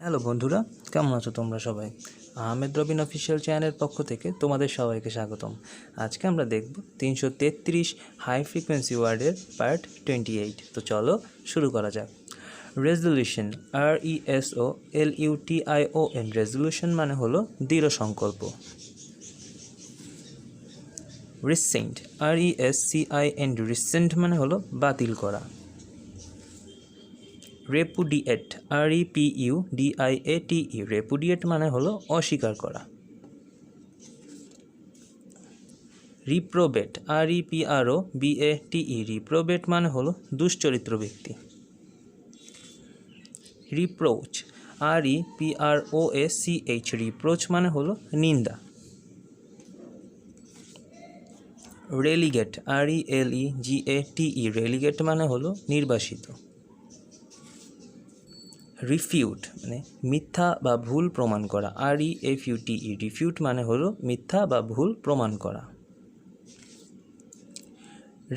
Hello বন্ধুরা, কেমন আছো তোমরা সবাই? আহমেদ রবিন অফিসিয়াল চ্যানেলের পক্ষ থেকে তোমাদের সবাইকে স্বাগতম। আজকে আমরা দেখব 333 হাই ফ্রিকোয়েন্সি ওয়ার্ডের পার্ট 28। তো চলো শুরু করা যাক। Resolution, RESOLUTION। রেজলিউশন মানে হলো দৃঢ় সংকল্প। Recent, RESCIND। রিসেন্ট মানে হলো বাতিল করা। রেপুডিয়েট, REPUDIATE। রেপুডিয়েট মানে হলো অস্বীকার করা। রিপ্রোবেট, REPROBATE। রিপ্রোবেট মানে হলো দুশ্চরিত্র ব্যক্তি। Reproach, REPROACH। রিপ্রোচ মানে হলো নিন্দা। Relegate, RELEGATE। রেলিগেট মানে হলো নির্বাসিত। রিফিউট মানে মিথ্যা বা ভুল প্রমাণ করা, REFUTE। রিফিউট মানে হলো মিথ্যা বা ভুল প্রমাণ করা।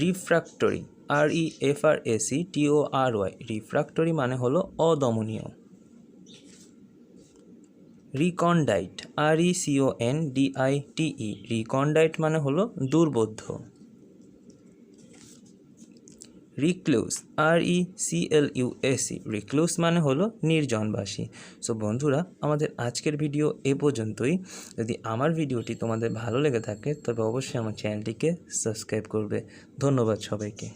Refractory, REFRACTORY। রিফ্র্যাক্টরি মানে হলো অদমনীয়। রিকন্ডাইট, RECONDITE। রিকন্ডাইট মানে হলো দুর্বোধ্য। রিক্লুস, RECLUSE। রিক্লুস মানে হলো নির্জনবাসী। সো বন্ধুরা, আমাদের আজকের ভিডিও এ পর্যন্তই। যদি আমার ভিডিওটি তোমাদের ভালো লেগে থাকে তবে অবশ্যই আমার চ্যানেলটিকে সাবস্ক্রাইব করবে। ধন্যবাদ সবাইকে।